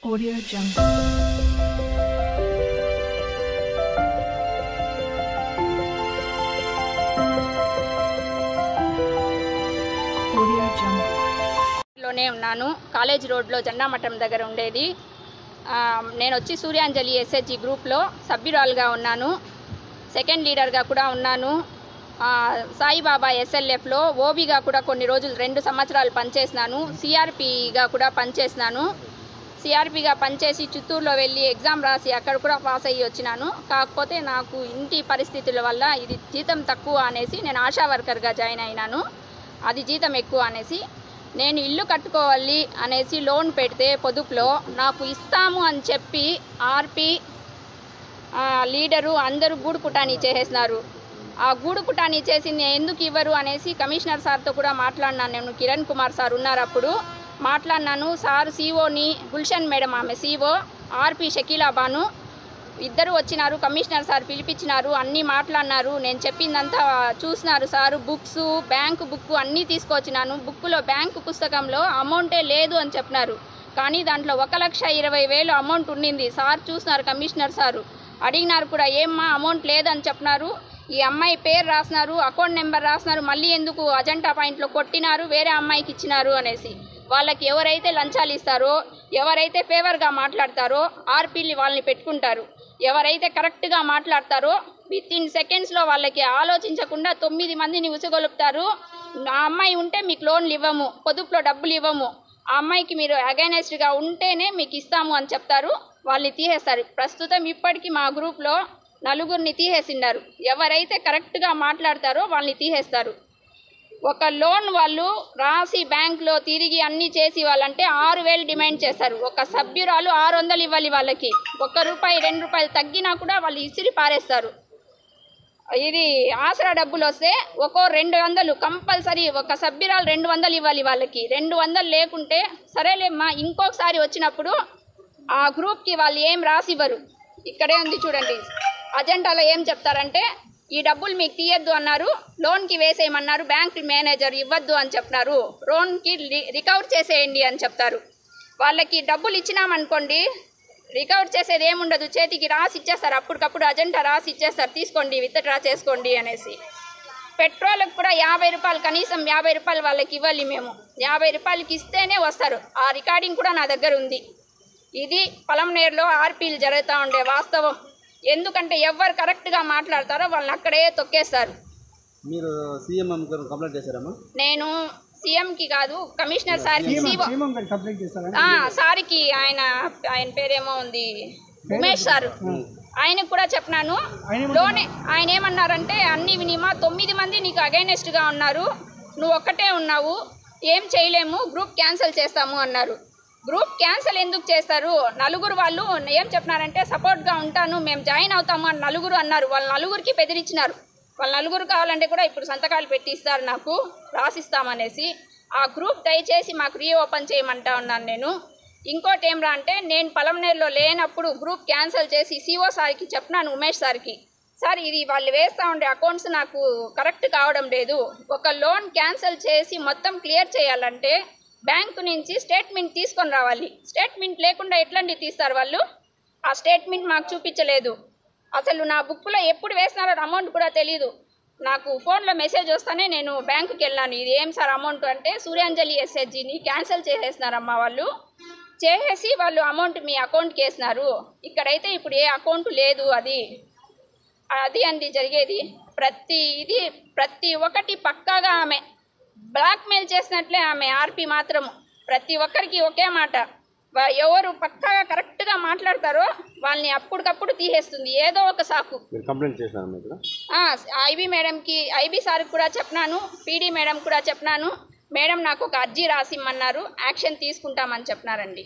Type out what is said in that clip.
Audio Jungle. లోనే ఉన్నాను. College రోడ్లో జెండా మఠం దగ్గర ఉండేది. నేను వచ్చి సూర్యాంజలి ఎస్హెచ్జి గ్రూప్లో సభ్యురాలుగా ఉన్నాను. సెకండ్ లీడర్గా కూడా ఉన్నాను. సాయిబాబా ఎస్ఎల్ఎఫ్లో ఓబీగా కూడా కొన్ని రోజులు 2 సంవత్సరాలు పనిచేసినాను. సిఆర్పిగా కూడా పనిచేసినాను. సిఆర్పిగా పనిచేసి చిత్తూరులో వెళ్ళి ఎగ్జామ్ రాసి అక్కడ కూడా పాస్ అయ్యి వచ్చినాను. కాకపోతే నాకు ఇంటి పరిస్థితుల వల్ల ఇది జీతం తక్కువ అనేసి నేను ఆశా వర్కర్గా జాయిన్ అయినాను. అది జీతం ఎక్కువ అనేసి నేను ఇల్లు కట్టుకోవాలి అనేసి లోన్ పెడితే పొదుపులో నాకు ఇస్తాము అని చెప్పి ఆర్పి లీడరు అందరూ గూడు పుటానీ చేసేసినారు. ఆ గూడు పుటానీ చేసి ఎందుకు ఇవ్వరు అనేసి కమిషనర్ సార్తో కూడా మాట్లాడినాను. నేను కిరణ్ కుమార్ సార్ ఉన్నారు అప్పుడు మాట్లాడినాను. సార్ సీఓని గుల్షన్ మేడం ఆమె సీఓ, ఆర్పి షకీలా బాను ఇద్దరు వచ్చినారు. కమిషనర్ సార్ పిలిపించినారు, అన్నీ మాట్లాడినారు. నేను చెప్పిందంతా చూసినారు సారు. బుక్స్, బ్యాంకు బుక్ అన్నీ తీసుకొచ్చినాను. బుక్లో బ్యాంకు పుస్తకంలో అమౌంటే లేదు అని చెప్పినారు. కానీ దాంట్లో 1,20,000 అమౌంట్ ఉండింది. సార్ చూసినారు, కమిషనర్ సారు అడిగినారు కూడా, ఏమ్మా అమౌంట్ లేదని చెప్పినారు. ఈ అమ్మాయి పేరు రాసినారు, అకౌంట్ నెంబర్ రాసినారు, మళ్ళీ ఎందుకు అజెండా పాయింట్లో కొట్టినారు, వేరే అమ్మాయికి ఇచ్చినారు అనేసి. వాళ్ళకి ఎవరైతే లంచాలు ఇస్తారో, ఎవరైతే ఫేవర్గా మాట్లాడతారో ఆర్పీలు వాళ్ళని పెట్టుకుంటారు. ఎవరైతే కరెక్ట్గా మాట్లాడతారో వితిన్ సెకండ్స్లో వాళ్ళకి ఆలోచించకుండా 9 మందిని ఉసగొలుపుతారు. ఆ అమ్మాయి ఉంటే మీకు లోన్లు ఇవ్వము, పొదుపులో డబ్బులు ఇవ్వము, ఆ అమ్మాయికి మీరు అగైనెస్ట్గా ఉంటేనే మీకు ఇస్తాము అని చెప్తారు. వాళ్ళని తీసేస్తారు. ప్రస్తుతం ఇప్పటికీ మా గ్రూప్లో 4 తీసేసిండారు. ఎవరైతే కరెక్ట్గా మాట్లాడతారో వాళ్ళని తీసేస్తారు. ఒక లోన్ వాళ్ళు రాసి బ్యాంక్లో తిరిగి అన్నీ చేసి వాళ్ళంటే 6,000 డిమాండ్ చేస్తారు. ఒక సభ్యురాలు 600 ఇవ్వాలి వాళ్ళకి. ₹1, ₹2 తగ్గినా కూడా వాళ్ళు ఇసిరి పారేస్తారు. ఇది ఆసరా డబ్బులు వస్తే ఒక్కో 200 కంపల్సరీ, ఒక సభ్యురాలు 200 ఇవ్వాలి వాళ్ళకి. 200 లేకుంటే సరేలేమ్మా ఇంకొకసారి వచ్చినప్పుడు ఆ గ్రూప్కి వాళ్ళు ఏం రాసివ్వరు. ఇక్కడే ఉంది చూడండి, అజెండాలో ఏం చెప్తారంటే ఈ డబ్బులు మీకు తీయద్దు అన్నారు, లోన్కి వేసేయమన్నారు, బ్యాంక్ మేనేజర్ ఇవ్వద్దు అని చెప్పినారు, లోన్కి రికవర్ చేసేయండి అని చెప్తారు. వాళ్ళకి డబ్బులు ఇచ్చినామనుకోండి రికవర్ చేసేది ఏముండదు, చేతికి రాసి ఇచ్చేస్తారు. అప్పటికప్పుడు అజెండా రాసి ఇచ్చేస్తారు, తీసుకోండి విత్డ్రా చేసుకోండి అనేసి. పెట్రోల్కి కూడా ₹50, కనీసం ₹50 వాళ్ళకి ఇవ్వాలి. మేము ₹50 ఇస్తేనే వస్తారు. ఆ రికార్డింగ్ కూడా నా దగ్గర ఉంది. ఇది పొలంనేరులో ఆర్పీలు జరుగుతూ ఉండే వాస్తవం. ఎందుకంటే ఎవరు కరెక్ట్గా మాట్లాడతారో వాళ్ళని అక్కడే తొక్కేస్తారు. మీరు సీఎం కంప్లైంట్ చేశారమ్మా? నేను సీఎంకి కాదు, కమిషనర్ సార్కి, సార్కి ఆయన పేరేమో ఉంది, ఉమేష్ సారు, ఆయనకు కూడా చెప్పినాను. లోనే ఆయన ఏమన్నారంటే అన్ని వినిమా 9 మంది నీకు అగైనెస్ట్గా ఉన్నారు, నువ్వు ఒక్కటే ఉన్నావు, ఏం చేయలేము, గ్రూప్ క్యాన్సిల్ చేస్తాము అన్నారు. గ్రూప్ క్యాన్సిల్ ఎందుకు చేస్తారు? 4 వాళ్ళు ఏం చెప్పినారంటే సపోర్ట్గా ఉంటాను, మేము జాయిన్ అవుతాము అని 4 అన్నారు. వాళ్ళ 4కి బెదిరించినారు. వాళ్ళ 4 కావాలంటే కూడా ఇప్పుడు సంతకాలు పెట్టి ఇస్తారు, నాకు రాసిస్తామనేసి. ఆ గ్రూప్ దయచేసి మాకు రీఓపెన్ చేయమంటా ఉన్నాను నేను. ఇంకోటి ఏమ్రా అంటే నేను పొలంనేరులో లేనప్పుడు గ్రూప్ క్యాన్సిల్ చేసి సిఓ సార్కి చెప్పినాను, ఉమేష్ సార్కి, సార్ ఇది వాళ్ళు వేస్తూ ఉండే అకౌంట్స్ నాకు కరెక్ట్ కావడం లేదు, ఒక లోన్ క్యాన్సిల్ చేసి మొత్తం క్లియర్ చేయాలంటే బ్యాంకు నుంచి స్టేట్మెంట్ తీసుకొని రావాలి. స్టేట్మెంట్ లేకుండా ఎట్లాంటి తీస్తారు వాళ్ళు? ఆ స్టేట్మెంట్ మాకు చూపించలేదు. అసలు నా బుక్లో ఎప్పుడు వేసినారో అమౌంట్ కూడా తెలీదు. నాకు ఫోన్లో మెసేజ్ వస్తానే నేను బ్యాంకుకి వెళ్ళాను. ఇది ఏం సార్ అమౌంట్ అంటే, సూర్యాంజలి ఎస్హెచ్జిని క్యాన్సిల్ చేసేసినారమ్మా వాళ్ళు, చేసేసి వాళ్ళు అమౌంట్ మీ అకౌంట్కి వేసినారు, ఇక్కడైతే ఇప్పుడు ఏ అకౌంట్ లేదు. అది అండి జరిగేది. ప్రతి ఒక్కటి పక్కాగా ఆమె బ్లాక్మెయిల్ చేసినట్లే ఆమె ఆర్పి మాత్రం. ప్రతి ఒక్కరికి ఒకే మాట, ఎవరు పక్కాగా కరెక్ట్గా మాట్లాడతారో వాళ్ళని అప్పటికప్పుడు తీసేస్తుంది ఏదో ఒక సాకు. ఐబీ సార్కి కూడా చెప్పినాను, పీడీ మేడం కూడా చెప్పినాను. మేడం నాకు ఒక అర్జీ రాసిమ్మన్నారు, యాక్షన్ తీసుకుంటామని చెప్పినారండి.